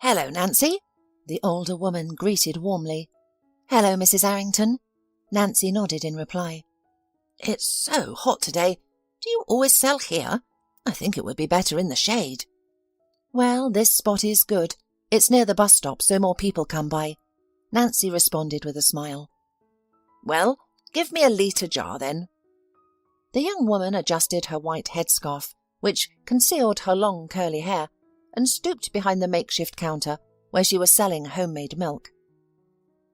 "Hello, Nancy," the older woman greeted warmly. "Hello, Mrs. Arrington." Nancy nodded in reply. "It's so hot today. Do you always sell here? I think it would be better in the shade." "Well, this spot is good. It's near the bus stop, so more people come by," Nancy responded with a smile. "Well, give me a litre jar, then." The young woman adjusted her white headscarf, which concealed her long curly hair, and stooped behind the makeshift counter where she was selling homemade milk.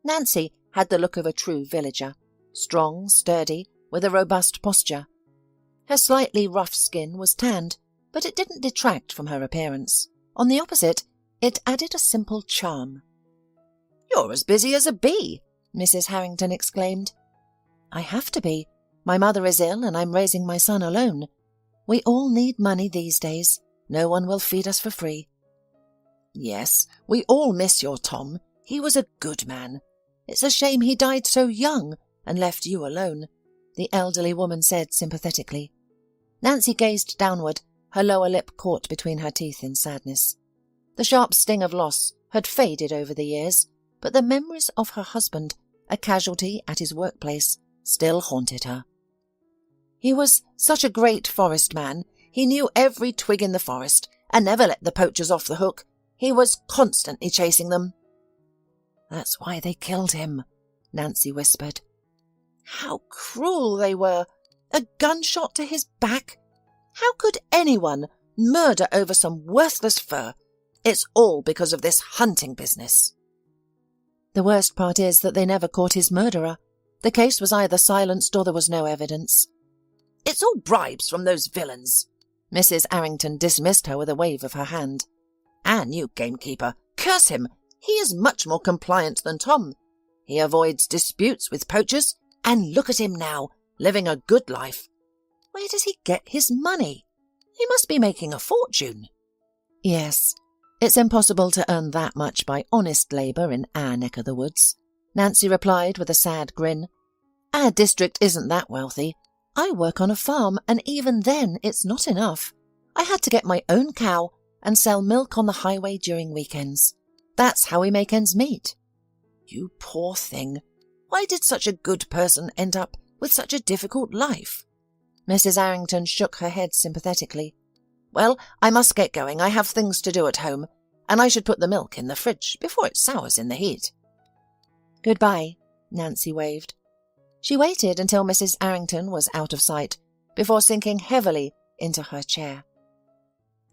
Nancy had the look of a true villager, strong, sturdy, with a robust posture. Her slightly rough skin was tanned, but it didn't detract from her appearance. On the opposite, it added a simple charm. "You're as busy as a bee," Mrs. Harrington exclaimed. "I have to be. My mother is ill and I'm raising my son alone. We all need money these days. No one will feed us for free." "Yes, we all miss your Tom. He was a good man. It's a shame he died so young and left you alone," the elderly woman said sympathetically. Nancy gazed downward, her lower lip caught between her teeth in sadness. The sharp sting of loss had faded over the years, but the memories of her husband, a casualty at his workplace, still haunted her. "He was such a great forest man. He knew every twig in the forest and never let the poachers off the hook. He was constantly chasing them." "That's why they killed him," Nancy whispered. "How cruel they were! A gunshot to his back! How could anyone murder over some worthless fur? It's all because of this hunting business." "The worst part is that they never caught his murderer. The case was either silenced or there was no evidence." "It's all bribes from those villains." Mrs. Arrington dismissed her with a wave of her hand. "Our new gamekeeper, curse him! He is much more compliant than Tom. He avoids disputes with poachers, and look at him now, living a good life. Where does he get his money? He must be making a fortune." "Yes, it's impossible to earn that much by honest labour in our neck of the woods," Nancy replied with a sad grin. "Our district isn't that wealthy. I work on a farm, and even then it's not enough. I had to get my own cow and sell milk on the highway during weekends. That's how we make ends meet." "You poor thing. Why did such a good person end up with such a difficult life?" Mrs. Arrington shook her head sympathetically. "Well, I must get going. I have things to do at home, and I should put the milk in the fridge before it sours in the heat." "Goodbye," Nancy waved. She waited until Mrs. Arrington was out of sight before sinking heavily into her chair.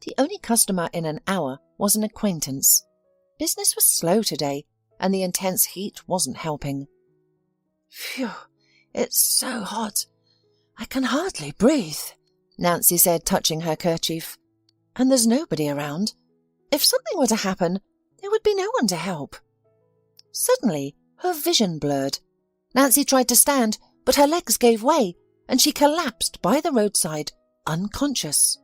The only customer in an hour was an acquaintance. Business was slow today, and the intense heat wasn't helping. "Phew, it's so hot. I can hardly breathe," Nancy said, touching her kerchief. "And there's nobody around. If something were to happen, there would be no one to help." Suddenly, her vision blurred. Nancy tried to stand, but her legs gave way, and she collapsed by the roadside, unconscious.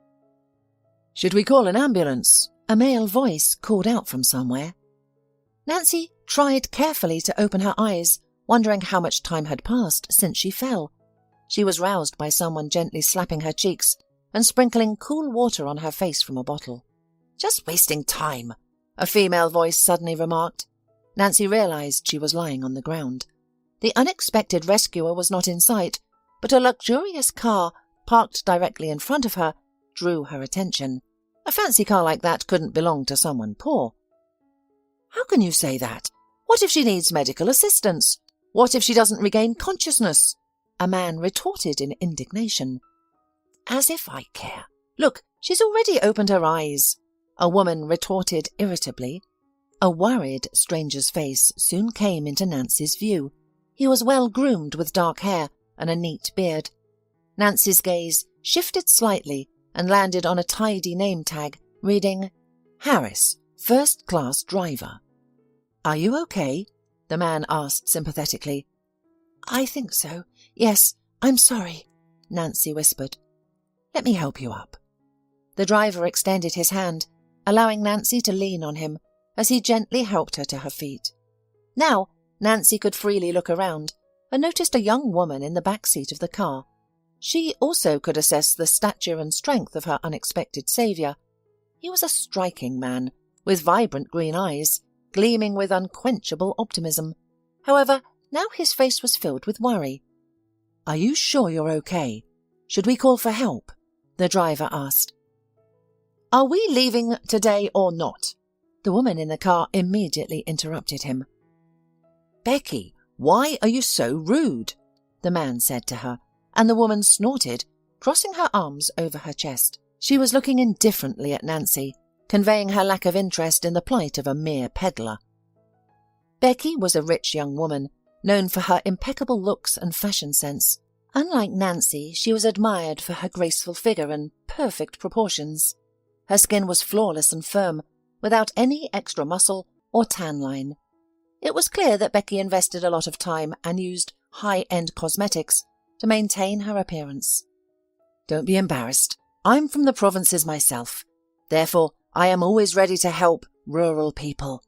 "Should we call an ambulance?" a male voice called out from somewhere. Nancy tried carefully to open her eyes, wondering how much time had passed since she fell. She was roused by someone gently slapping her cheeks and sprinkling cool water on her face from a bottle. "Just wasting time," a female voice suddenly remarked. Nancy realized she was lying on the ground. The unexpected rescuer was not in sight, but a luxurious car parked directly in front of her drew her attention. A fancy car like that couldn't belong to someone poor. "How can you say that? What if she needs medical assistance? What if she doesn't regain consciousness?" a man retorted in indignation. "As if I care. Look, she's already opened her eyes," a woman retorted irritably. A worried stranger's face soon came into Nancy's view. He was well groomed with dark hair and a neat beard. Nancy's gaze shifted slightly and landed on a tidy name tag reading, "Harris, first-class driver." "Are you okay?" the man asked sympathetically. "I think so. Yes, I'm sorry," Nancy whispered. "Let me help you up." The driver extended his hand, allowing Nancy to lean on him as he gently helped her to her feet. Now Nancy could freely look around and noticed a young woman in the back seat of the car. She also could assess the stature and strength of her unexpected saviour. He was a striking man, with vibrant green eyes, gleaming with unquenchable optimism. However, now his face was filled with worry. "Are you sure you're okay? Should we call for help?" the driver asked. "Are we leaving today or not?" The woman in the car immediately interrupted him. "Becky, why are you so rude?" the man said to her, and the woman snorted, crossing her arms over her chest. She was looking indifferently at Nancy, conveying her lack of interest in the plight of a mere peddler. Becky was a rich young woman, known for her impeccable looks and fashion sense. Unlike Nancy, she was admired for her graceful figure and perfect proportions. Her skin was flawless and firm, without any extra muscle or tan line. It was clear that Becky invested a lot of time and used high-end cosmetics to maintain her appearance. "Don't be embarrassed. I'm from the provinces myself. Therefore, I am always ready to help rural people."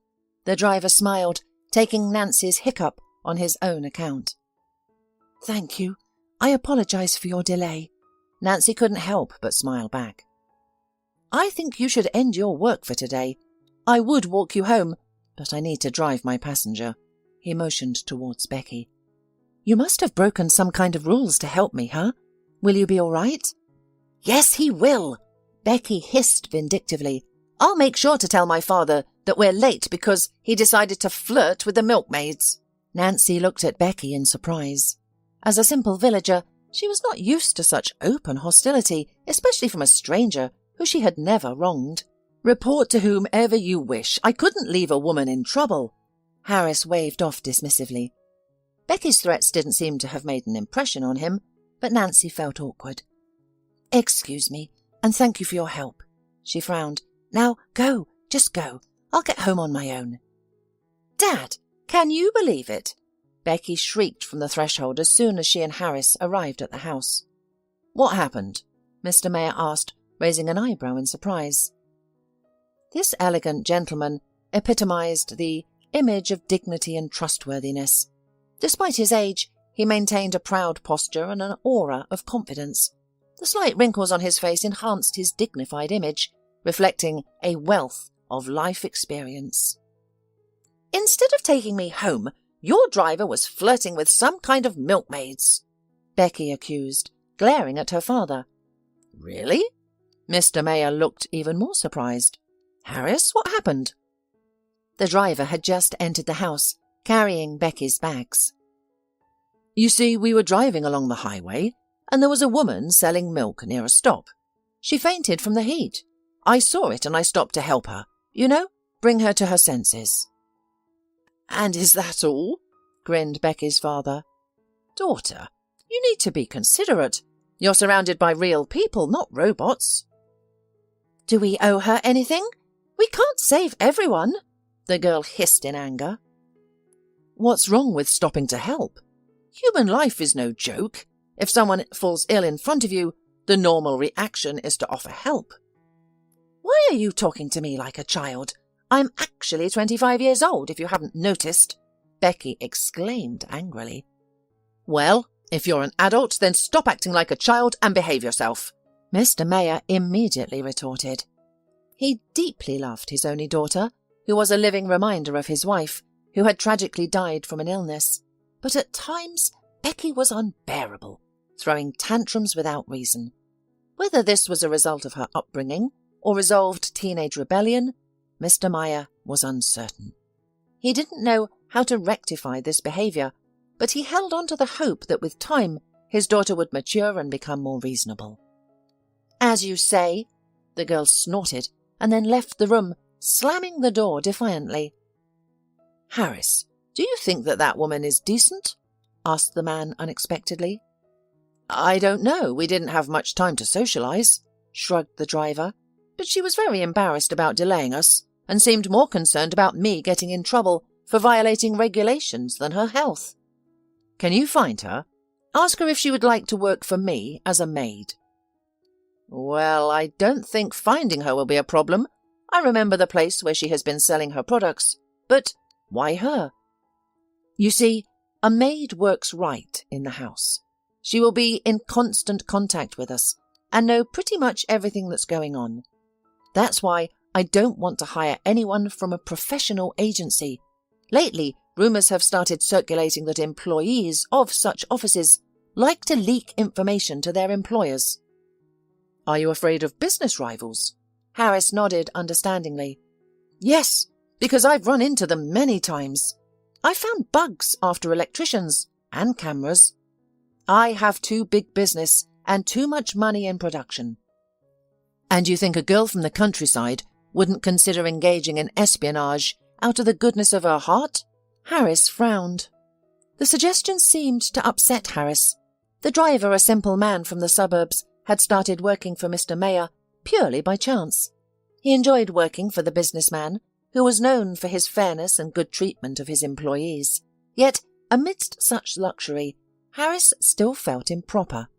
The driver smiled, taking Nancy's hiccup on his own account. "Thank you. I apologize for your delay." Nancy couldn't help but smile back. "I think you should end your work for today. I would walk you home, but I need to drive my passenger." He motioned towards Becky. "You must have broken some kind of rules to help me, huh? Will you be all right?" "Yes, he will," Becky hissed vindictively. "I'll make sure to tell my father that we're late because he decided to flirt with the milkmaids." Nancy looked at Becky in surprise. As a simple villager, she was not used to such open hostility, especially from a stranger who she had never wronged. "Report to whomever you wish. I couldn't leave a woman in trouble." Harris waved off dismissively. Becky's threats didn't seem to have made an impression on him, but Nancy felt awkward. "Excuse me, and thank you for your help." She frowned. "Now go, just go. I'll get home on my own." "Dad, can you believe it?" Becky shrieked from the threshold as soon as she and Harris arrived at the house. "What happened?" Mr. Mayor asked, raising an eyebrow in surprise. This elegant gentleman epitomized the image of dignity and trustworthiness. Despite his age, he maintained a proud posture and an aura of confidence. The slight wrinkles on his face enhanced his dignified image, reflecting a wealth of life experience. "Instead of taking me home, your driver was flirting with some kind of milkmaids," Becky accused, glaring at her father. "Really?" Mr. Mayor looked even more surprised. "Harris, what happened?" The driver had just entered the house, carrying Becky's bags. "You see, we were driving along the highway, and there was a woman selling milk near a stop. She fainted from the heat. I saw it and I stopped to help her. You know, bring her to her senses." "And is that all?" grinned Becky's father. "Daughter, you need to be considerate. You're surrounded by real people, not robots." "Do we owe her anything? We can't save everyone," the girl hissed in anger. "What's wrong with stopping to help? Human life is no joke. If someone falls ill in front of you, the normal reaction is to offer help." "Why are you talking to me like a child? I'm actually 25 years old, if you haven't noticed," Becky exclaimed angrily. "Well, if you're an adult, then stop acting like a child and behave yourself," Mr. Mayor immediately retorted. He deeply loved his only daughter, who was a living reminder of his wife, who had tragically died from an illness. But at times, Becky was unbearable, throwing tantrums without reason. Whether this was a result of her upbringing or resolved teenage rebellion, Mr. Mayor was uncertain. He didn't know how to rectify this behaviour, but he held on to the hope that with time his daughter would mature and become more reasonable. "As you say," the girl snorted and then left the room, slamming the door defiantly. "Harris, do you think that woman is decent?" asked the man unexpectedly. "I don't know. We didn't have much time to socialise," shrugged the driver, "but she was very embarrassed about delaying us and seemed more concerned about me getting in trouble for violating regulations than her health. Can you find her? Ask her if she would like to work for me as a maid." "Well, I don't think finding her will be a problem. I remember the place where she has been selling her products. But why her?" "You see, a maid works right in the house. She will be in constant contact with us and know pretty much everything that's going on. That's why I don't want to hire anyone from a professional agency. Lately, rumours have started circulating that employees of such offices like to leak information to their employers." "Are you afraid of business rivals?" Harris nodded understandingly. "Yes, because I've run into them many times. I found bugs after electricians and cameras. I have too big business and too much money in production." "And you think a girl from the countryside wouldn't consider engaging in espionage out of the goodness of her heart?" Harris frowned. The suggestion seemed to upset Harris. The driver, a simple man from the suburbs, had started working for Mr. Mayor purely by chance. He enjoyed working for the businessman, who was known for his fairness and good treatment of his employees. Yet, amidst such luxury, Harris still felt improper.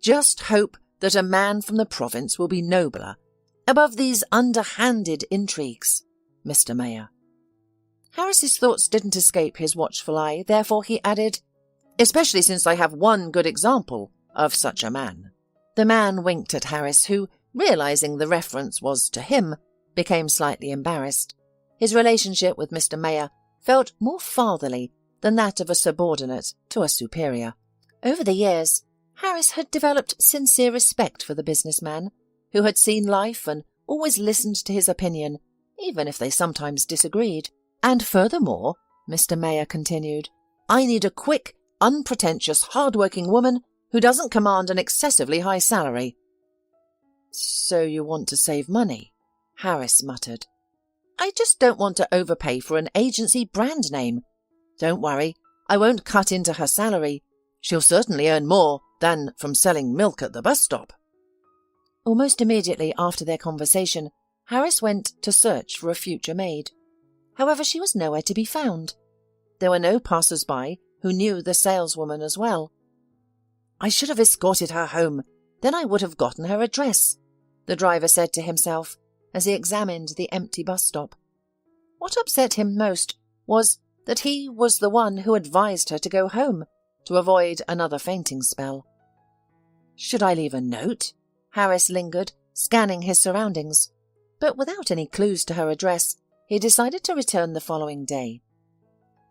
"Just hope that a man from the province will be nobler, above these underhanded intrigues, Mr. Mayor." Harris's thoughts didn't escape his watchful eye, therefore he added, "Especially since I have one good example of such a man." The man winked at Harris, who, realizing the reference was to him, became slightly embarrassed. His relationship with Mr. Mayor felt more fatherly than that of a subordinate to a superior. Over the years, Harris had developed sincere respect for the businessman, who had seen life and always listened to his opinion, even if they sometimes disagreed. "And furthermore," Mr. Mayor continued, "I need a quick, unpretentious, hard-working woman who doesn't command an excessively high salary." "So you want to save money?" Harris muttered. "I just don't want to overpay for an agency brand name. Don't worry, I won't cut into her salary. She'll certainly earn more than from selling milk at the bus stop." Almost immediately after their conversation, Harris went to search for a future maid. However, she was nowhere to be found. There were no passers-by who knew the saleswoman as well. "I should have escorted her home, then I would have gotten her address," the driver said to himself as he examined the empty bus stop. What upset him most was that he was the one who advised her to go home to avoid another fainting spell. "Should I leave a note?" Harris lingered, scanning his surroundings. But without any clues to her address, he decided to return the following day.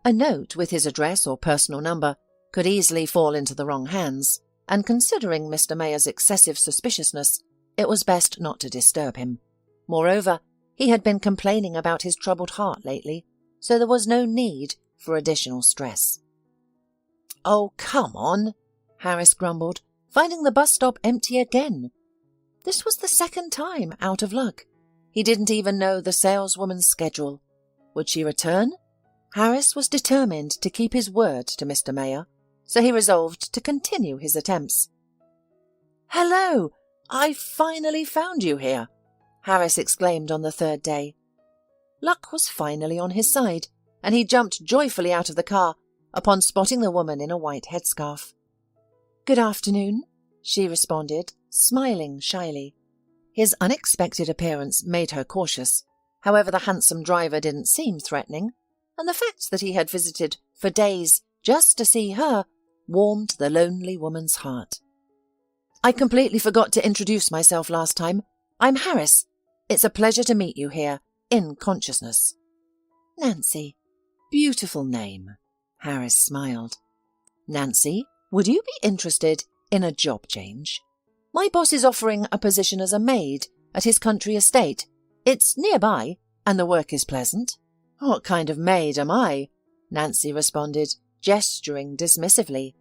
A note with his address or personal number could easily fall into the wrong hands, and considering Mr. Mayor's excessive suspiciousness, it was best not to disturb him. Moreover, he had been complaining about his troubled heart lately, so there was no need for additional stress. "Oh, come on," Harris grumbled, finding the bus stop empty again. This was the second time out of luck. He didn't even know the saleswoman's schedule. Would she return? Harris was determined to keep his word to Mr. Mayor, so he resolved to continue his attempts. "Hello! I finally found you here," Harris exclaimed on the third day. Luck was finally on his side, and he jumped joyfully out of the car upon spotting the woman in a white headscarf. "Good afternoon," she responded, smiling shyly. His unexpected appearance made her cautious. However, the handsome driver didn't seem threatening, and the fact that he had visited for days just to see her warmed the lonely woman's heart. "I completely forgot to introduce myself last time. I'm Harris. It's a pleasure to meet you here, in consciousness." "Nancy. Beautiful name," Harris smiled. "Nancy, would you be interested in a job change? My boss is offering a position as a maid at his country estate. It's nearby, and the work is pleasant." "What kind of maid am I?" Nancy responded, gesturing dismissively.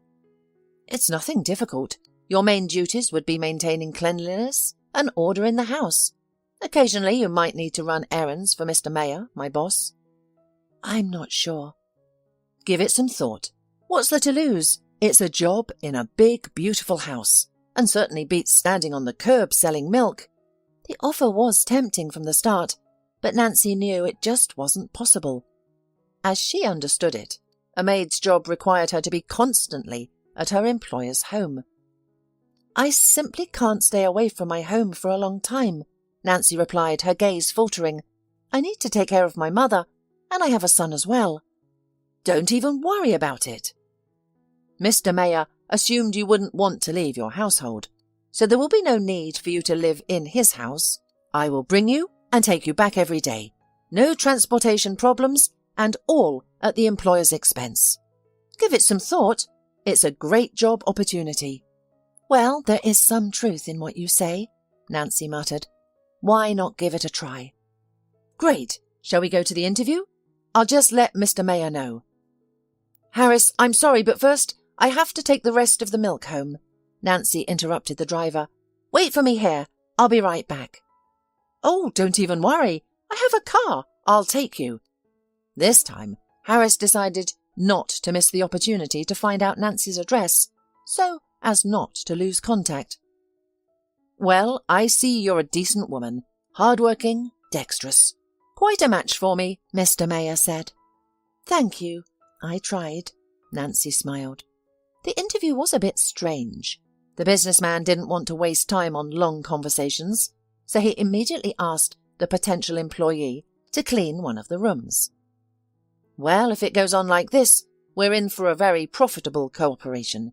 "It's nothing difficult. Your main duties would be maintaining cleanliness and order in the house. Occasionally you might need to run errands for Mr. Mayor, my boss." "I'm not sure." "Give it some thought. What's there to lose? It's a job in a big, beautiful house, and certainly beats standing on the curb selling milk." The offer was tempting from the start, but Nancy knew it just wasn't possible. As she understood it, a maid's job required her to be constantly at her employer's home. "I simply can't stay away from my home for a long time," Nancy replied, her gaze faltering. "I need to take care of my mother, and I have a son as well." "Don't even worry about it. Mr. Mayor assumed you wouldn't want to leave your household, so there will be no need for you to live in his house. I will bring you and take you back every day. No transportation problems, and all at the employer's expense. Give it some thought. It's a great job opportunity." "Well, there is some truth in what you say," Nancy muttered. "Why not give it a try?" "Great. Shall we go to the interview? I'll just let Mr. Mayor know." "Harris, I'm sorry, but first I have to take the rest of the milk home," Nancy interrupted the driver. "Wait for me here. I'll be right back." "Oh, don't even worry. I have a car. I'll take you." This time, Harris decided not to miss the opportunity to find out Nancy's address, so as not to lose contact. "Well, I see you're a decent woman, hard-working, dexterous. Quite a match for me," Mr. Mayor said. "Thank you. I tried," Nancy smiled. The interview was a bit strange. The businessman didn't want to waste time on long conversations, so he immediately asked the potential employee to clean one of the rooms. "Well, if it goes on like this, we're in for a very profitable cooperation.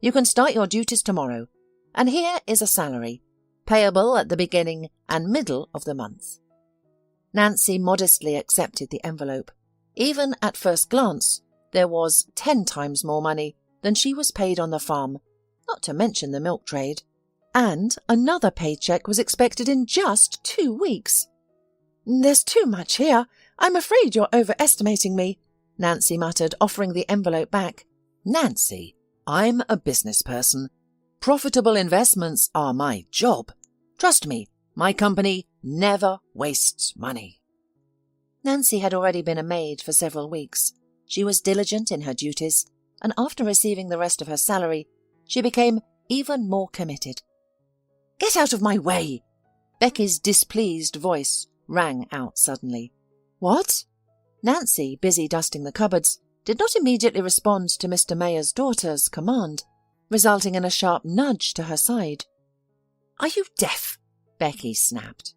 You can start your duties tomorrow, and here is a salary, payable at the beginning and middle of the month." Nancy modestly accepted the envelope. Even at first glance, there was 10 times more money than she was paid on the farm, not to mention the milk trade. And another paycheck was expected in just 2 weeks. "There's too much here. I'm afraid you're overestimating me," Nancy muttered, offering the envelope back. "Nancy, I'm a business person. Profitable investments are my job. Trust me, my company never wastes money." Nancy had already been a maid for several weeks. She was diligent in her duties, and after receiving the rest of her salary, she became even more committed. "Get out of my way!" Becky's displeased voice rang out suddenly. "What?" Nancy, busy dusting the cupboards, did not immediately respond to Mr. Mayor's daughter's command, resulting in a sharp nudge to her side. "Are you deaf?" Becky snapped.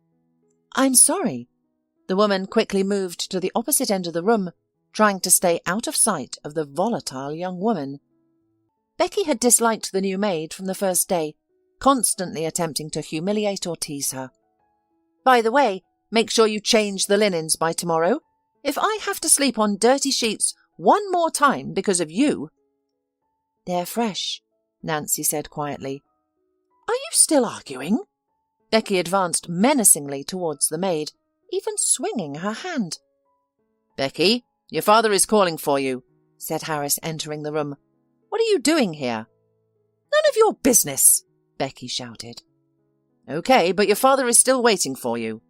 "I'm sorry." The woman quickly moved to the opposite end of the room, trying to stay out of sight of the volatile young woman. Becky had disliked the new maid from the first day, constantly attempting to humiliate or tease her. "By the way, make sure you change the linens by tomorrow. If I have to sleep on dirty sheets one more time because of you—" "They're fresh," Nancy said quietly. "Are you still arguing?" Becky advanced menacingly towards the maid, even swinging her hand. "Becky, your father is calling for you," said Harris, entering the room. "What are you doing here?" "None of your business," Becky shouted. "Okay, but your father is still waiting for you."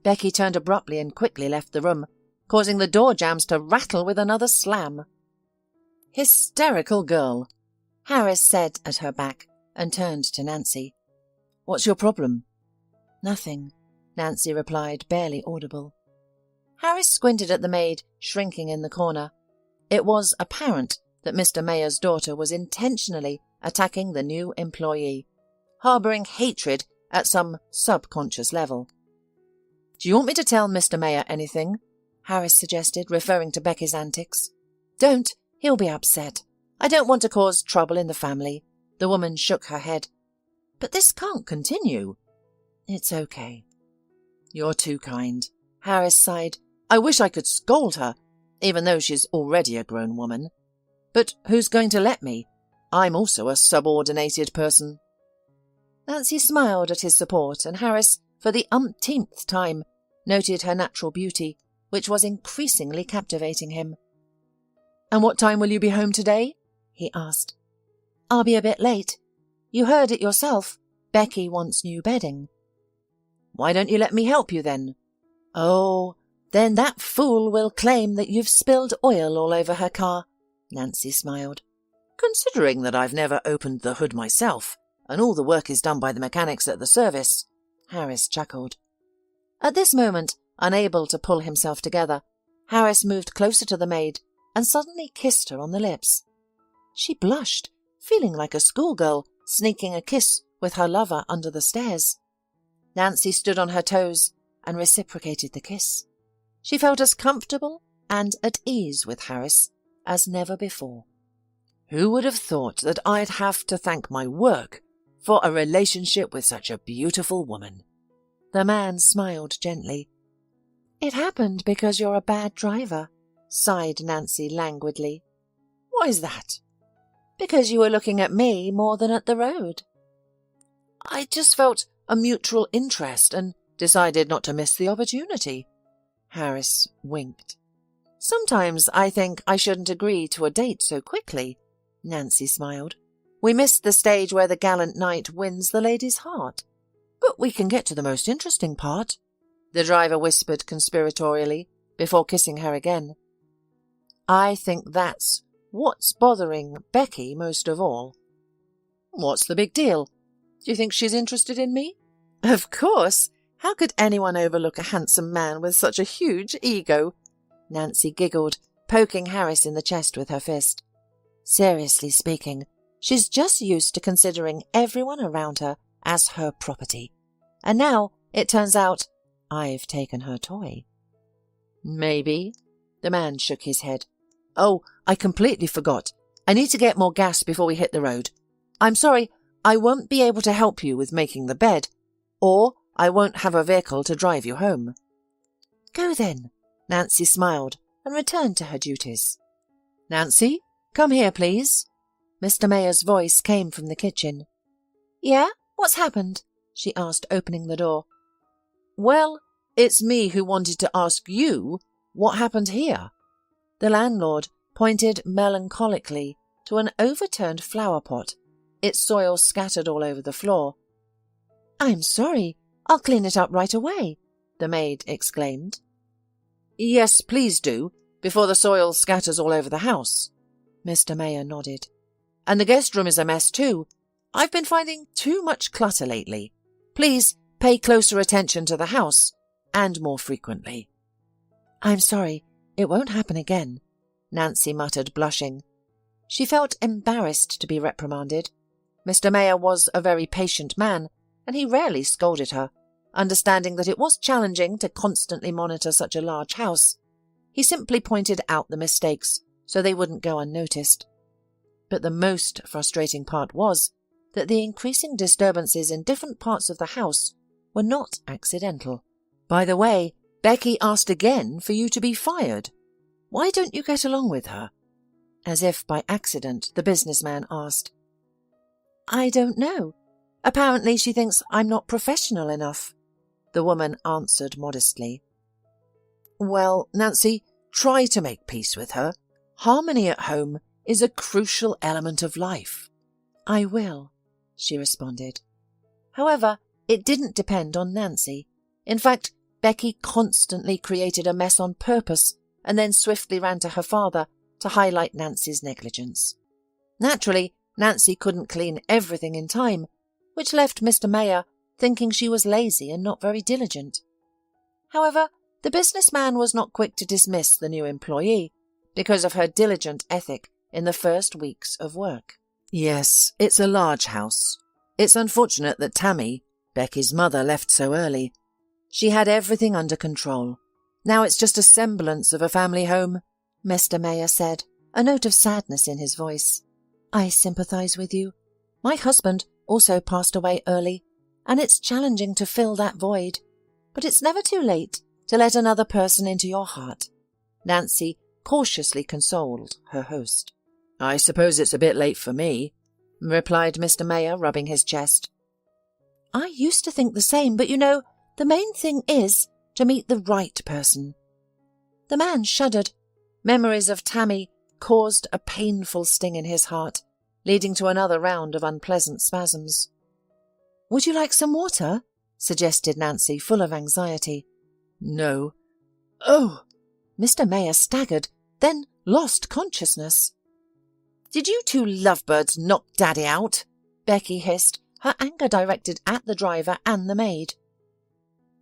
Becky turned abruptly and quickly left the room, causing the door jambs to rattle with another slam. "Hysterical girl," Harris said at her back, and turned to Nancy. "What's your problem?" "Nothing," Nancy replied, barely audible. Harris squinted at the maid, shrinking in the corner. It was apparent that Mr. Mayor's daughter was intentionally attacking the new employee, harbouring hatred at some subconscious level. "Do you want me to tell Mr. Mayor anything?" Harris suggested, referring to Becky's antics. "Don't. He'll be upset. I don't want to cause trouble in the family." The woman shook her head. "But this can't continue." "It's okay." "You're too kind." Harris sighed. "I wish I could scold her, even though she's already a grown woman. But who's going to let me? I'm also a subordinated person." Nancy smiled at his support, and Harris, for the umpteenth time, noted her natural beauty, which was increasingly captivating him. "And what time will you be home today?" he asked. "I'll be a bit late. You heard it yourself. Becky wants new bedding." "Why don't you let me help you then?" "Oh, then that fool will claim that you've spilled oil all over her car," Nancy smiled. "Considering that I've never opened the hood myself, and all the work is done by the mechanics at the service," Harris chuckled. At this moment, unable to pull himself together, Harris moved closer to the maid and suddenly kissed her on the lips. She blushed, feeling like a schoolgirl sneaking a kiss with her lover under the stairs. Nancy stood on her toes and reciprocated the kiss. She felt as comfortable and at ease with Harris as never before. "Who would have thought that I'd have to thank my work for a relationship with such a beautiful woman?" The man smiled gently. It happened because you're a bad driver, sighed Nancy languidly. Why is that? Because you were looking at me more than at the road. I just felt a mutual interest and decided not to miss the opportunity. Harris winked. Sometimes I think I shouldn't agree to a date so quickly, Nancy smiled. We missed the stage where the gallant knight wins the lady's heart. But we can get to the most interesting part, the driver whispered conspiratorially before kissing her again. I think that's what's bothering Becky most of all. What's the big deal? Do you think she's interested in me? Of course. How could anyone overlook a handsome man with such a huge ego? Nancy giggled, poking Harris in the chest with her fist. Seriously speaking, she's just used to considering everyone around her as her property. And now, it turns out, I've taken her toy. Maybe. The man shook his head. Oh, I completely forgot. I need to get more gas before we hit the road. I'm sorry, I won't be able to help you with making the bed, or I won't have a vehicle to drive you home. Go then, Nancy smiled and returned to her duties. Nancy, come here, please. Mr. Mayer's voice came from the kitchen. Yeah? What's happened? She asked, opening the door. Well, it's me who wanted to ask you what happened here. The landlord pointed melancholically to an overturned flower pot, its soil scattered all over the floor. I'm sorry, I'll clean it up right away, the maid exclaimed. Yes, please do, before the soil scatters all over the house. Mr. Mayer nodded. And the guest room is a mess too. I've been finding too much clutter lately. Please pay closer attention to the house, and more frequently. I'm sorry, it won't happen again, Nancy muttered, blushing. She felt embarrassed to be reprimanded. Mr. Mayer was a very patient man, and he rarely scolded her, understanding that it was challenging to constantly monitor such a large house. He simply pointed out the mistakes so they wouldn't go unnoticed. But the most frustrating part was that the increasing disturbances in different parts of the house were not accidental. By the way, Becky asked again for you to be fired. Why don't you get along with her? As if by accident, the businessman asked. I don't know. Apparently she thinks I'm not professional enough, the woman answered modestly. Well, Nancy, try to make peace with her. Harmony at home is a crucial element of life. I will, she responded. However, it didn't depend on Nancy. In fact, Becky constantly created a mess on purpose and then swiftly ran to her father to highlight Nancy's negligence. Naturally, Nancy couldn't clean everything in time, which left Mr. Mayer thinking she was lazy and not very diligent. However, the businessman was not quick to dismiss the new employee because of her diligent ethic in the first weeks of work. Yes, it's a large house. It's unfortunate that Tammy, Becky's mother, left so early. She had everything under control. Now it's just a semblance of a family home, Mr. Mayer said, a note of sadness in his voice. I sympathize with you. My husband also passed away early, and it's challenging to fill that void. But it's never too late to let another person into your heart. Nancy cautiously consoled her host. I suppose it's a bit late for me, replied Mr. Mayer, rubbing his chest. I used to think the same, but the main thing is to meet the right person. The man shuddered. Memories of Tammy caused a painful sting in his heart, leading to another round of unpleasant spasms. Would you like some water? Suggested Nancy, full of anxiety. No. Oh! Mr. Mayer staggered, then lost consciousness. Did you two lovebirds knock Daddy out? Becky hissed, her anger directed at the driver and the maid.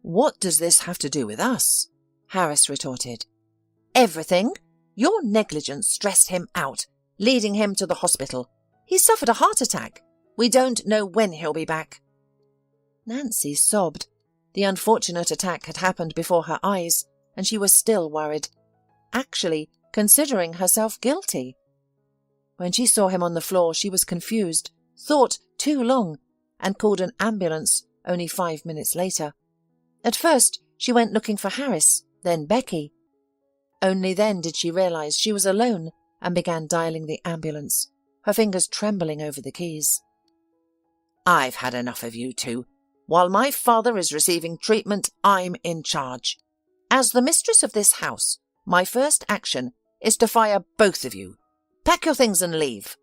What does this have to do with us? Harris retorted. Everything. Your negligence stressed him out, leading him to the hospital. He suffered a heart attack. We don't know when he'll be back. Nancy sobbed. The unfortunate attack had happened before her eyes, and she was still worried, actually considering herself guilty. When she saw him on the floor, she was confused, thought too long, and called an ambulance only 5 minutes later. At first, she went looking for Harris, then Becky. Only then did she realise she was alone and began dialing the ambulance, her fingers trembling over the keys. "I've had enough of you two. While my father is receiving treatment, I'm in charge. As the mistress of this house, my first action is to fire both of you. Pack your things and leave."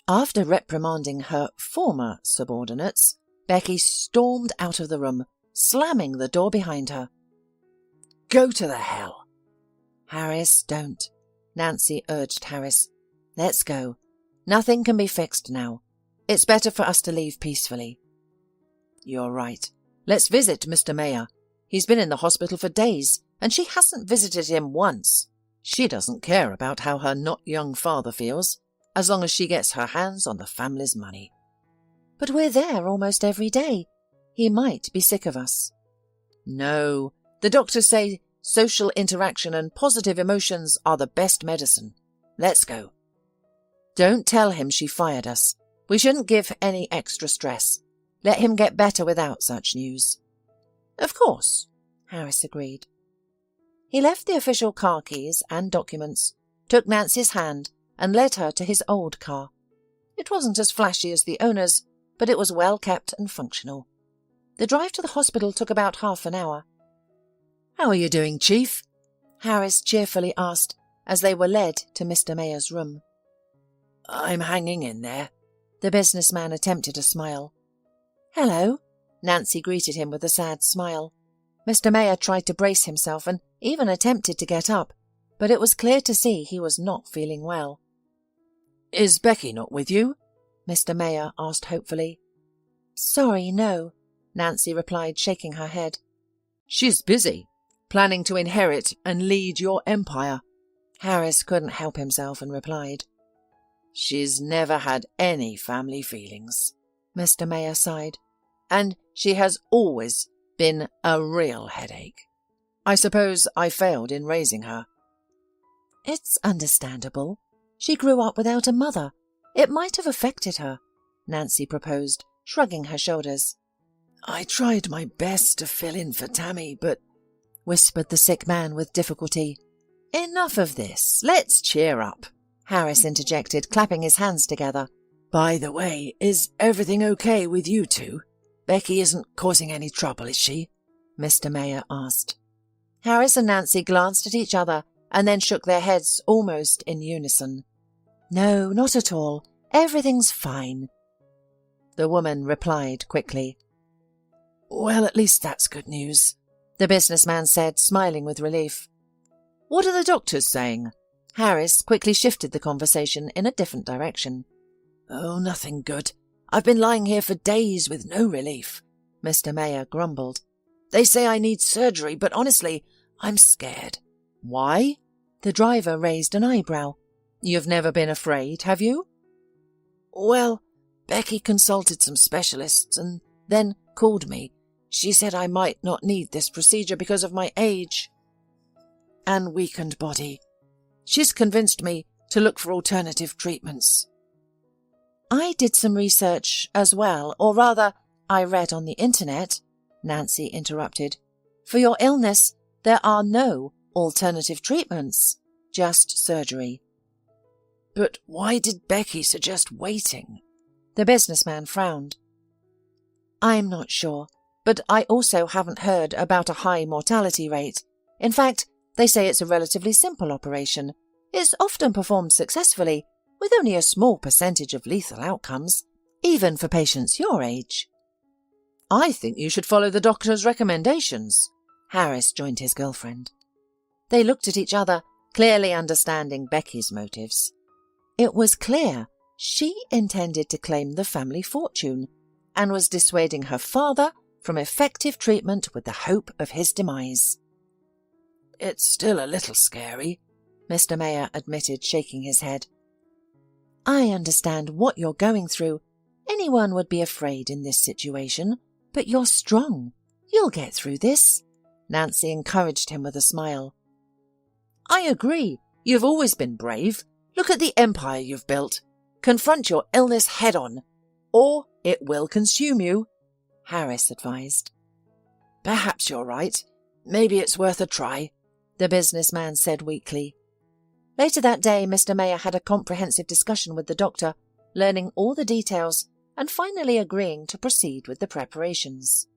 After reprimanding her former subordinates, Becky stormed out of the room, slamming the door behind her. "Go to the hell." "Harris, don't," Nancy urged Harris. "Let's go. Nothing can be fixed now. It's better for us to leave peacefully." "You're right. Let's visit Mr. Mayer. He's been in the hospital for days, and she hasn't visited him once. She doesn't care about how her not-young father feels, as long as she gets her hands on the family's money." "But we're there almost every day. He might be sick of us." "No. The doctors say social interaction and positive emotions are the best medicine. Let's go." "Don't tell him she fired us. We shouldn't give any extra stress. Let him get better without such news." "Of course," Harris agreed. He left the official car keys and documents, took Nancy's hand and led her to his old car. It wasn't as flashy as the owner's, but it was well kept and functional. The drive to the hospital took about half an hour. "How are you doing, Chief?" Harris cheerfully asked as they were led to Mr. Mayer's room. "I'm hanging in there." The businessman attempted a smile. "Hello," Nancy greeted him with a sad smile. Mr. Mayer tried to brace himself and even attempted to get up, but it was clear to see he was not feeling well. "Is Becky not with you?" Mr. Mayer asked hopefully. "Sorry, no," Nancy replied, shaking her head. "She's busy, planning to inherit and lead your empire." Harris couldn't help himself and replied. "She's never had any family feelings," Mr. Mayer sighed, "and she has always been a real headache. I suppose I failed in raising her." "It's understandable. She grew up without a mother. It might have affected her," Nancy proposed, shrugging her shoulders. "I tried my best to fill in for Tammy, but," whispered the sick man with difficulty. "Enough of this. Let's cheer up," Harris interjected, clapping his hands together. "By the way, is everything okay with you two? Becky isn't causing any trouble, is she?" Mr. Mayer asked. Harris and Nancy glanced at each other and then shook their heads almost in unison. "No, not at all. Everything's fine," the woman replied quickly. "Well, at least that's good news," the businessman said, smiling with relief. "What are the doctors saying?" Harris quickly shifted the conversation in a different direction. "Oh, nothing good. I've been lying here for days with no relief," Mr. Mayer grumbled. "They say I need surgery, but honestly, I'm scared." "Why?" The driver raised an eyebrow. "You've never been afraid, have you?" "Well, Becky consulted some specialists and then called me. She said I might not need this procedure because of my age and weakened body. She's convinced me to look for alternative treatments." "I did some research as well, or rather, I read on the internet," Nancy interrupted. "For your illness, there are no alternative treatments, just surgery." "But why did Becky suggest waiting?" The businessman frowned. "I'm not sure, but I also haven't heard about a high mortality rate. In fact, they say it's a relatively simple operation. It's often performed successfully, with only a small percentage of lethal outcomes, even for patients your age." "I think you should follow the doctor's recommendations." Harris joined his girlfriend. They looked at each other, clearly understanding Becky's motives. It was clear she intended to claim the family fortune and was dissuading her father from effective treatment with the hope of his demise. "It's still a little scary," Mr. Mayer admitted, shaking his head. "I understand what you're going through. Anyone would be afraid in this situation, but you're strong. You'll get through this," Nancy encouraged him with a smile. "I agree. You've always been brave. Look at the empire you've built. Confront your illness head-on, or it will consume you," Harris advised. Perhaps you're right. Maybe it's worth a try, the businessman said weakly. Later that day, Mr. Mayor had a comprehensive discussion with the doctor, learning all the details and finally agreeing to proceed with the preparations.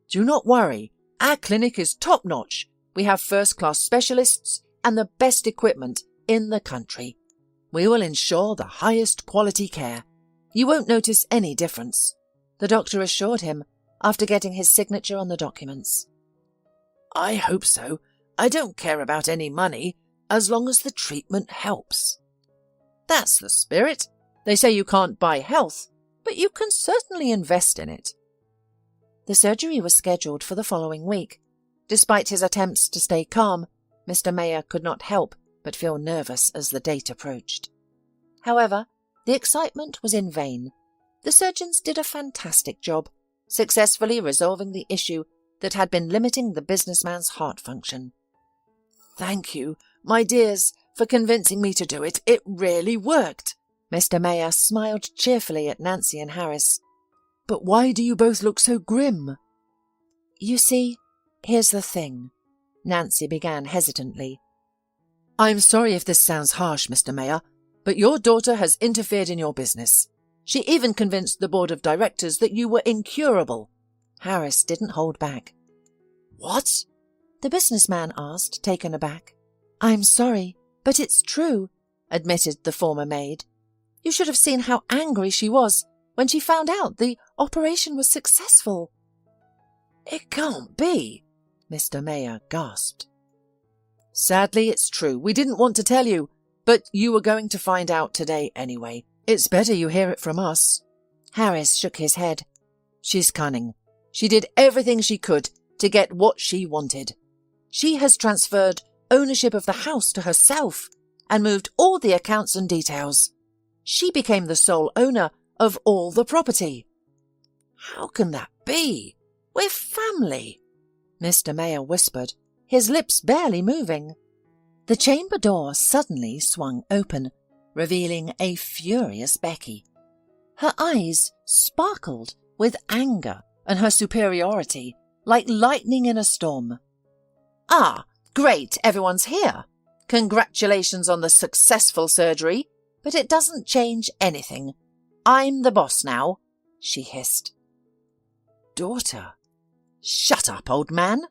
Do not worry. Our clinic is top-notch. We have first-class specialists and the best equipment in the country. We will ensure the highest quality care. You won't notice any difference, the doctor assured him after getting his signature on the documents. I hope so. I don't care about any money, as long as the treatment helps. That's the spirit. They say you can't buy health, but you can certainly invest in it. The surgery was scheduled for the following week. Despite his attempts to stay calm, Mr. Mayor could not help but feel nervous as the date approached. However, the excitement was in vain. The surgeons did a fantastic job, successfully resolving the issue that had been limiting the businessman's heart function. Thank you, my dears, for convincing me to do it. It really worked. Mr. Mayor smiled cheerfully at Nancy and Harris. But why do you both look so grim? You see, here's the thing, Nancy began hesitantly. I'm sorry if this sounds harsh, Mr. Mayor, but your daughter has interfered in your business. She even convinced the board of directors that you were incurable. Harris didn't hold back. What? The businessman asked, taken aback. I'm sorry, but it's true, admitted the former maid. You should have seen how angry she was when she found out the operation was successful. It can't be, Mr. Mayor gasped. Sadly, it's true. We didn't want to tell you, but you were going to find out today anyway. It's better you hear it from us. Harris shook his head. She's cunning. She did everything she could to get what she wanted. She has transferred ownership of the house to herself and moved all the accounts and details. She became the sole owner of all the property. How can that be? We're family, Mr. Mayor whispered, his lips barely moving. The chamber door suddenly swung open, revealing a furious Becky. Her eyes sparkled with anger and her superiority, like lightning in a storm. Ah, great, everyone's here. Congratulations on the successful surgery, but it doesn't change anything. I'm the boss now, she hissed. Daughter, shut up, old man.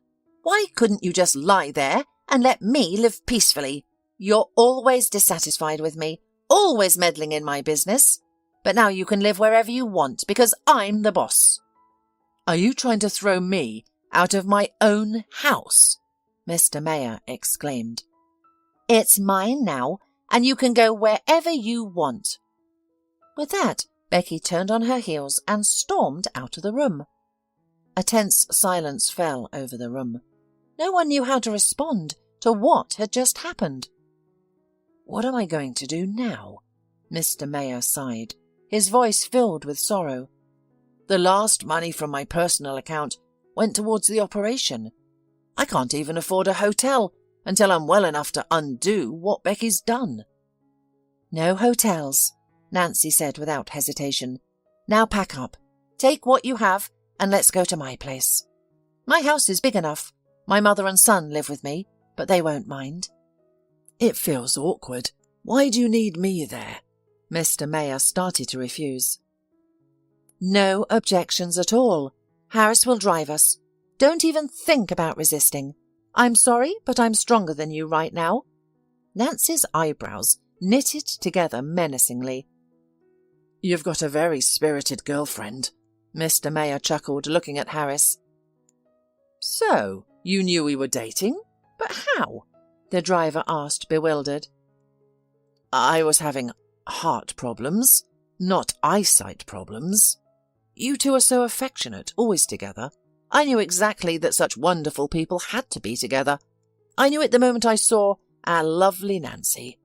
Why couldn't you just lie there and let me live peacefully? You're always dissatisfied with me, always meddling in my business. But now you can live wherever you want because I'm the boss. Are you trying to throw me out of my own house? Mr. Mayor exclaimed. It's mine now, and you can go wherever you want. With that, Becky turned on her heels and stormed out of the room. A tense silence fell over the room. No one knew how to respond to what had just happened. What am I going to do now? Mr. Mayor sighed, his voice filled with sorrow. The last money from my personal account went towards the operation. I can't even afford a hotel until I'm well enough to undo what Becky's done. No hotels, Nancy said without hesitation. Now pack up. Take what you have and let's go to my place. My house is big enough. My mother and son live with me, but they won't mind. It feels awkward. Why do you need me there? Mr. Mayor started to refuse. No objections at all. Harris will drive us. Don't even think about resisting. I'm sorry, but I'm stronger than you right now. Nancy's eyebrows knitted together menacingly. You've got a very spirited girlfriend, Mr. Mayor chuckled, looking at Harris. So, you knew we were dating? But how? The driver asked, bewildered. I was having heart problems, not eyesight problems. You two are so affectionate, always together. I knew exactly that such wonderful people had to be together. I knew it the moment I saw our lovely Nancy.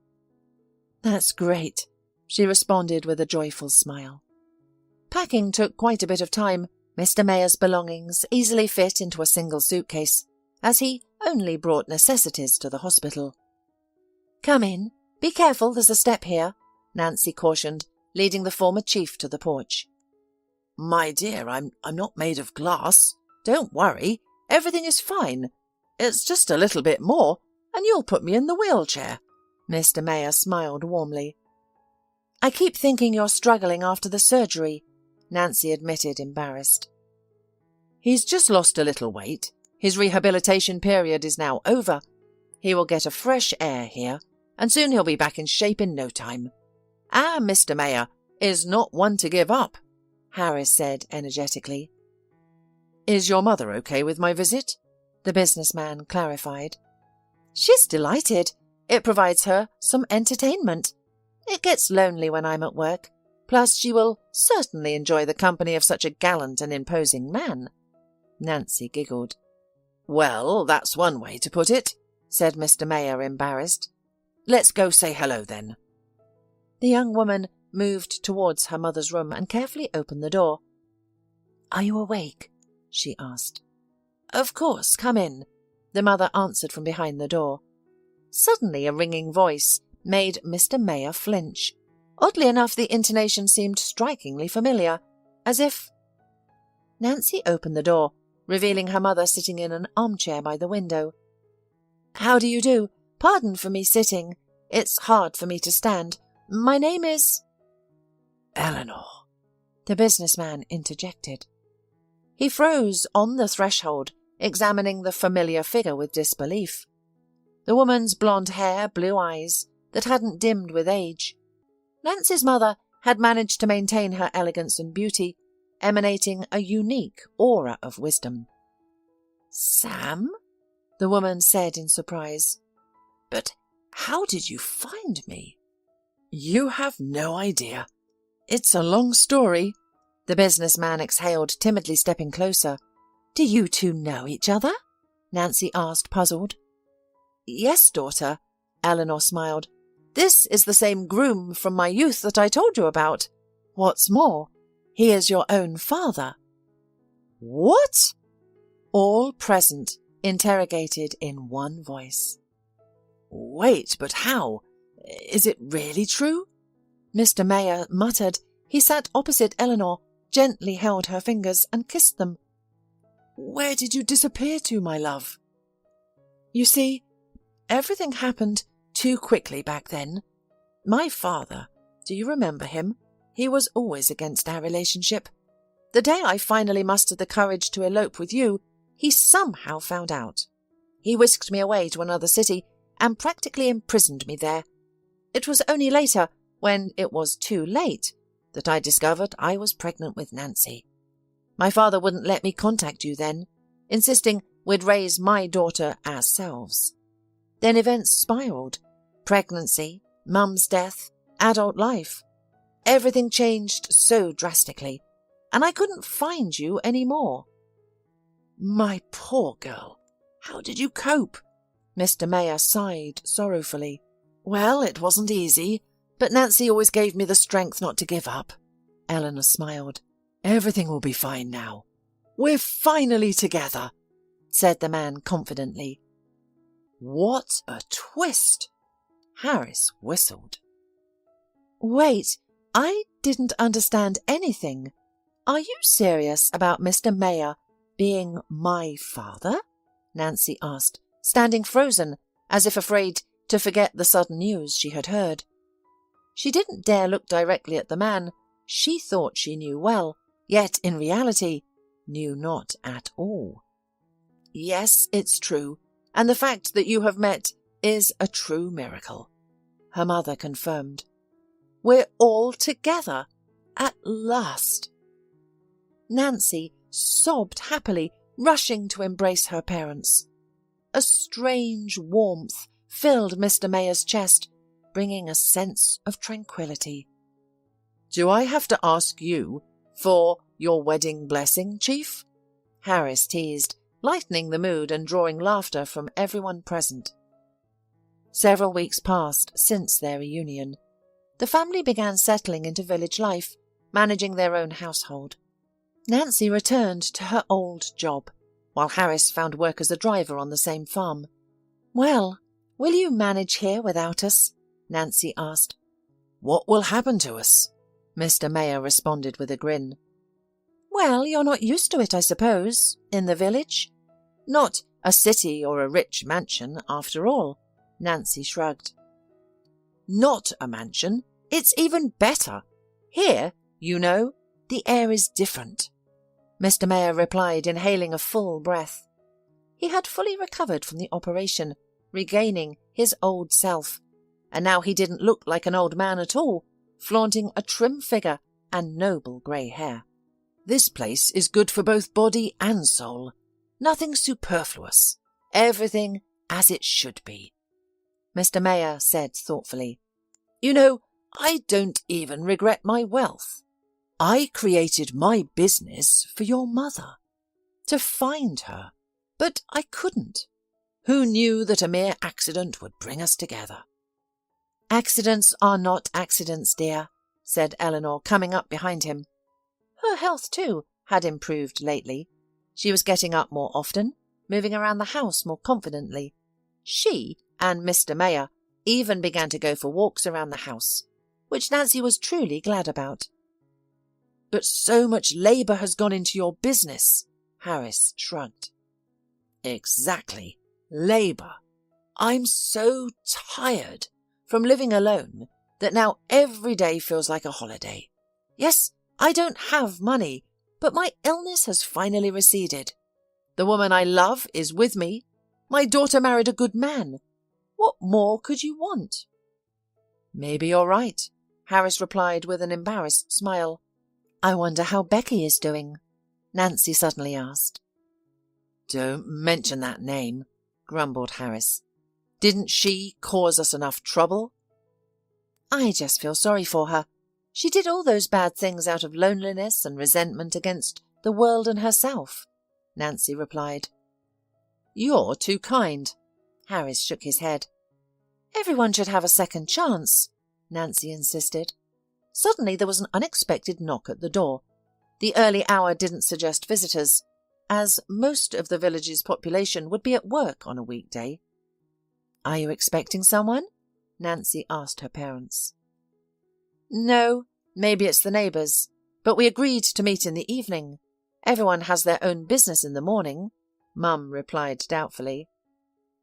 That's great, she responded with a joyful smile. Packing took quite a bit of time. Mr. Mayor's belongings easily fit into a single suitcase, as he only brought necessities to the hospital. Come in. Be careful, there's a step here, Nancy cautioned, leading the former chief to the porch. My dear, I'm not made of glass. Don't worry, everything is fine. It's just a little bit more, and you'll put me in the wheelchair." Mr. Mayor smiled warmly. "I keep thinking you're struggling after the surgery," Nancy admitted, embarrassed. "He's just lost a little weight. His rehabilitation period is now over. He will get a fresh air here, and soon he'll be back in shape in no time. Our Mr. Mayor is not one to give up," Harris said energetically. "Is your mother okay with my visit?" the businessman clarified. "She's delighted. It provides her some entertainment. It gets lonely when I'm at work. Plus, she will certainly enjoy the company of such a gallant and imposing man." Nancy giggled. "Well, that's one way to put it," said Mr. Mayor, embarrassed. "Let's go say hello then." The young woman moved towards her mother's room and carefully opened the door. "Are you awake?" she asked. "Of course, come in," the mother answered from behind the door. Suddenly a ringing voice made Mr. Mayor flinch. Oddly enough, the intonation seemed strikingly familiar, as if... Nancy opened the door, revealing her mother sitting in an armchair by the window. "How do you do? Pardon for me sitting. It's hard for me to stand. My name is—" "Eleanor," the businessman interjected. He froze on the threshold, examining the familiar figure with disbelief. The woman's blonde hair, blue eyes, that hadn't dimmed with age. Nancy's mother had managed to maintain her elegance and beauty, emanating a unique aura of wisdom. "Sam?" the woman said in surprise. "But how did you find me?" "You have no idea. It's a long story," the businessman exhaled, timidly stepping closer. "Do you two know each other?" Nancy asked, puzzled. "Yes, daughter," Eleanor smiled. "This is the same groom from my youth that I told you about. What's more, he is your own father." "What?" All present interrogated in one voice. "Wait, but how? Is it really true?" Mr. Mayor muttered. He sat opposite Eleanor, gently held her fingers and kissed them. "Where did you disappear to, my love?" "You see, everything happened too quickly back then. My father, do you remember him? He was always against our relationship. The day I finally mustered the courage to elope with you, he somehow found out. He whisked me away to another city and practically imprisoned me there. It was only later, when it was too late, that I discovered I was pregnant with Nancy. My father wouldn't let me contact you then, insisting we'd raise my daughter ourselves. Then events spiraled. Pregnancy, Mum's death, adult life. Everything changed so drastically, and I couldn't find you anymore." "My poor girl, how did you cope?" Mr. Mayor sighed sorrowfully. "Well, it wasn't easy, but Nancy always gave me the strength not to give up." Eleanor smiled. "Everything will be fine now. We're finally together," said the man confidently. "What a twist!" Harris whistled. "Wait, I didn't understand anything. Are you serious about Mr. Mayor being my father?" Nancy asked, standing frozen, as if afraid to forget the sudden news she had heard. She didn't dare look directly at the man she thought she knew well, yet in reality knew not at all. "Yes, it's true, and the fact that you have met is a true miracle," her mother confirmed. "We're all together, at last." Nancy sobbed happily, rushing to embrace her parents. A strange warmth filled Mr. Mayor's chest, bringing a sense of tranquility. "Do I have to ask you for your wedding blessing, Chief?" Harris teased, lightening the mood and drawing laughter from everyone present. Several weeks passed since their reunion. The family began settling into village life, managing their own household. Nancy returned to her old job, while Harris found work as a driver on the same farm. "Well, will you manage here without us?" Nancy asked. "What will happen to us?" Mr. Mayor responded with a grin. Well, you're not used to it, I suppose, in the village. Not a city or a rich mansion, after all, Nancy shrugged. Not a mansion. It's even better. Here, you know, the air is different. Mr. Mayor replied, inhaling a full breath. He had fully recovered from the operation, regaining his old self, and now he didn't look like an old man at all, flaunting a trim figure and noble grey hair. This place is good for both body and soul. Nothing superfluous. Everything as it should be. Mr. Mayor said thoughtfully, You know, I don't even regret my wealth. I created my business for your mother, to find her, but I couldn't. Who knew that a mere accident would bring us together? Accidents are not accidents, dear, said Eleanor, coming up behind him. Her health, too, had improved lately. She was getting up more often, moving around the house more confidently. She and Mr. Mayor even began to go for walks around the house, which Nancy was truly glad about. But so much labour has gone into your business, Harris shrugged. Exactly, labour. I'm so tired from living alone that now every day feels like a holiday. Yes, I don't have money, but my illness has finally receded. The woman I love is with me. My daughter married a good man. What more could you want? Maybe you're right, Harris replied with an embarrassed smile. I wonder how Becky is doing, Nancy suddenly asked. Don't mention that name, grumbled Harris. Didn't she cause us enough trouble? I just feel sorry for her. She did all those bad things out of loneliness and resentment against the world and herself, Nancy replied. You're too kind. Harris shook his head. Everyone should have a second chance, Nancy insisted. Suddenly there was an unexpected knock at the door. The early hour didn't suggest visitors, as most of the village's population would be at work on a weekday. Are you expecting someone? Nancy asked her parents. No, maybe it's the neighbours, but we agreed to meet in the evening. Everyone has their own business in the morning, Mum replied doubtfully.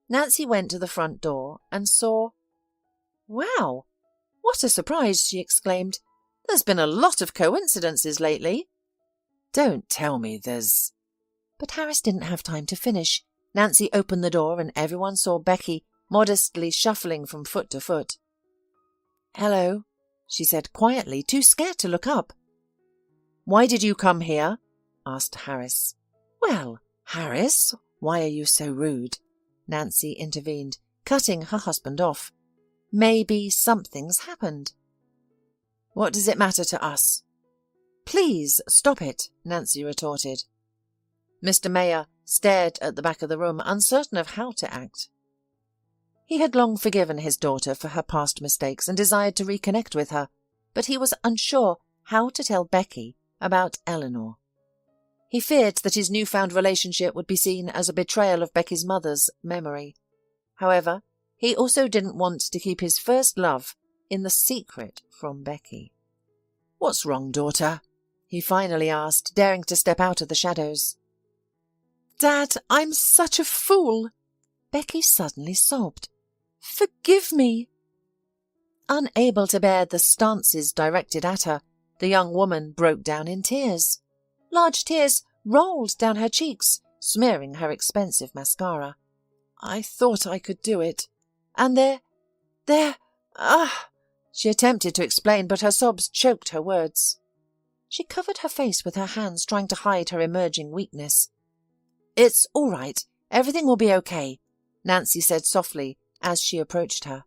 Nancy went to the front door and saw... Wow! What a surprise, she exclaimed. There's been a lot of coincidences lately. Don't tell me there's... But Harris didn't have time to finish. Nancy opened the door and everyone saw Becky modestly shuffling from foot to foot. Hello, she said quietly, too scared to look up. Why did you come here? Asked Harris. Well, Harris, why are you so rude? Nancy intervened, cutting her husband off. Maybe something's happened. What does it matter to us? Please stop it, Nancy retorted. Mr. Mayor stared at the back of the room, uncertain of how to act. He had long forgiven his daughter for her past mistakes and desired to reconnect with her, but he was unsure how to tell Becky about Eleanor. He feared that his newfound relationship would be seen as a betrayal of Becky's mother's memory. However, he also didn't want to keep his first love in the secret from Becky. What's wrong, daughter? He finally asked, daring to step out of the shadows. Dad, I'm such a fool! Becky suddenly sobbed. Forgive me! Unable to bear the stances directed at her, the young woman broke down in tears. Large tears rolled down her cheeks, smearing her expensive mascara. I thought I could do it. And She attempted to explain, but her sobs choked her words. She covered her face with her hands, trying to hide her emerging weakness. It's all right. Everything will be okay, Nancy said softly as she approached her.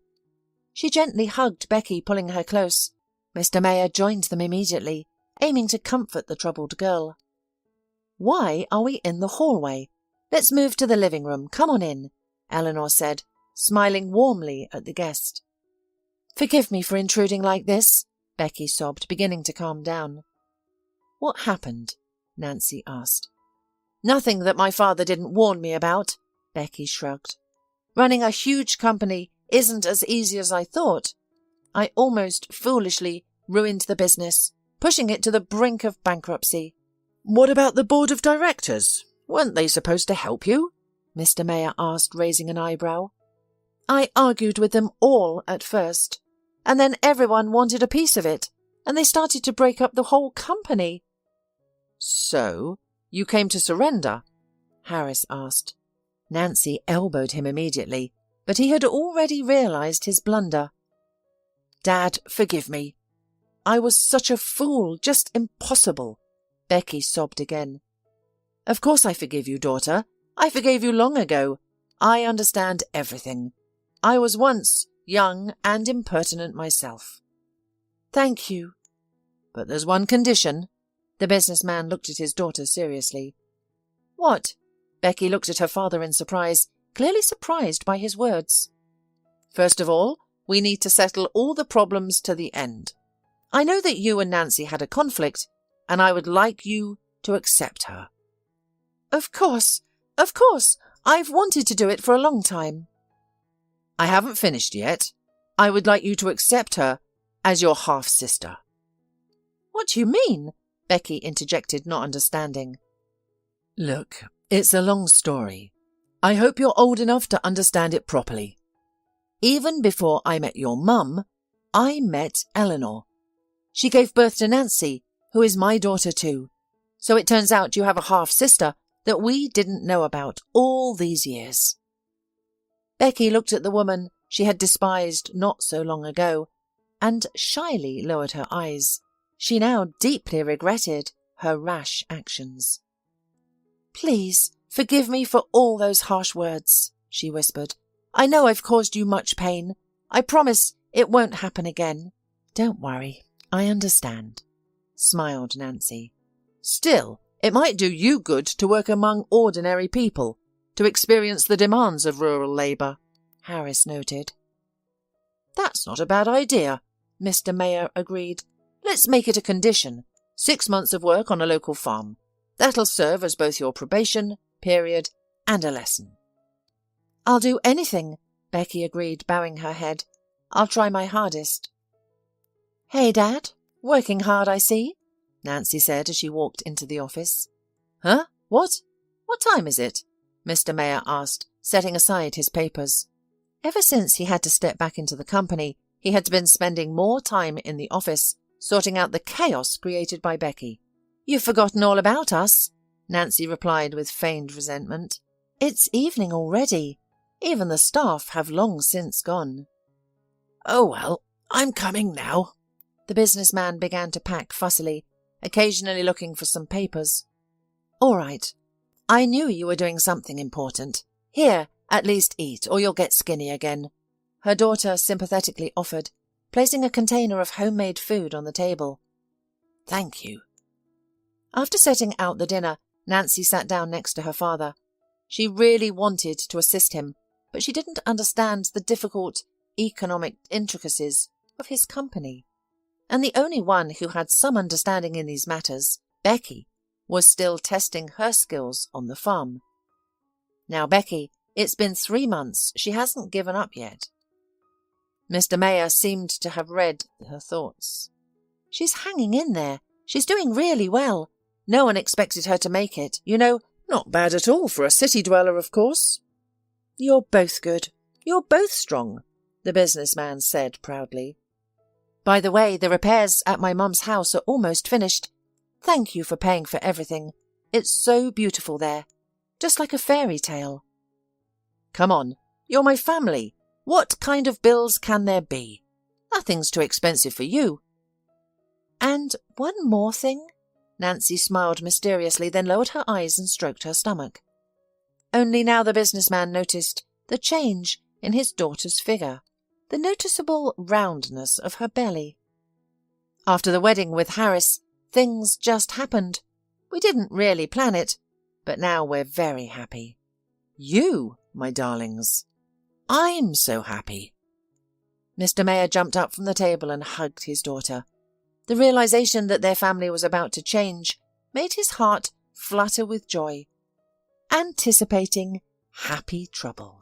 She gently hugged Becky, pulling her close. Mr. Mayor joined them immediately, aiming to comfort the troubled girl. Why are we in the hallway? Let's move to the living room. Come on in, Eleanor said, smiling warmly at the guest. Forgive me for intruding like this, Becky sobbed, beginning to calm down. What happened? Nancy asked. Nothing that my father didn't warn me about, Becky shrugged. Running a huge company isn't as easy as I thought. I almost foolishly ruined the business, pushing it to the brink of bankruptcy. What about the board of directors? Weren't they supposed to help you? Mr. Mayor asked, raising an eyebrow. I argued with them all at first, and then everyone wanted a piece of it, and they started to break up the whole company. So, you came to surrender? Harris asked. Nancy elbowed him immediately, but he had already realised his blunder. Dad, forgive me. I was such a fool, just impossible. Becky sobbed again. Of course I forgive you, daughter. I forgave you long ago. I understand everything. I was once young and impertinent myself. Thank you. But there's one condition. The businessman looked at his daughter seriously. What? Becky looked at her father in surprise, clearly surprised by his words. First of all, we need to settle all the problems to the end. I know that you and Nancy had a conflict, and I would like you to accept her. Of course. I've wanted to do it for a long time. I haven't finished yet. I would like you to accept her as your half-sister. What do you mean? Becky interjected, not understanding. Look, it's a long story. I hope you're old enough to understand it properly. Even before I met your mum, I met Eleanor. She gave birth to Nancy, who is my daughter too. So it turns out you have a half-sister that we didn't know about all these years. Becky looked at the woman she had despised not so long ago, and shyly lowered her eyes. She now deeply regretted her rash actions. Please, forgive me for all those harsh words, she whispered. I know I've caused you much pain. I promise it won't happen again. Don't worry, I understand, smiled Nancy. Still, it might do you good to work among ordinary people, to experience the demands of rural labour, Harris noted. That's not a bad idea, Mr. Mayor agreed. Let's make it a condition. 6 months of work on a local farm. That'll serve as both your probation period and a lesson. I'll do anything, Becky agreed, bowing her head. I'll try my hardest. Hey, Dad. Working hard, I see, Nancy said as she walked into the office. Huh? What? What time is it? Mr. Mayor asked, setting aside his papers. Ever since he had to step back into the company, he had been spending more time in the office, sorting out the chaos created by Becky. You've forgotten all about us, Nancy replied with feigned resentment. It's evening already. Even the staff have long since gone. Oh well, I'm coming now. The businessman began to pack fussily, occasionally looking for some papers. All right. I knew you were doing something important. Here, at least eat, or you'll get skinny again, her daughter sympathetically offered, placing a container of homemade food on the table. Thank you. After setting out the dinner, Nancy sat down next to her father. She really wanted to assist him, but she didn't understand the difficult economic intricacies of his company. And the only one who had some understanding in these matters, Becky, was still testing her skills on the farm. Now, Becky, it's been 3 months. She hasn't given up yet. Mr. Mayor seemed to have read her thoughts. She's hanging in there. She's doing really well. No one expected her to make it. You know, not bad at all for a city dweller, of course. You're both good. You're both strong, the businessman said proudly. By the way, the repairs at my mum's house are almost finished. Thank you for paying for everything. It's so beautiful there, just like a fairy tale. Come on, you're my family. What kind of bills can there be? Nothing's too expensive for you. And one more thing? Nancy smiled mysteriously, then lowered her eyes and stroked her stomach. Only now the businessman noticed the change in his daughter's figure, the noticeable roundness of her belly. After the wedding with Harris, things just happened. We didn't really plan it, but now we're very happy. You, my darlings. I'm so happy. Mr. Mayor jumped up from the table and hugged his daughter. The realization that their family was about to change made his heart flutter with joy, anticipating happy troubles.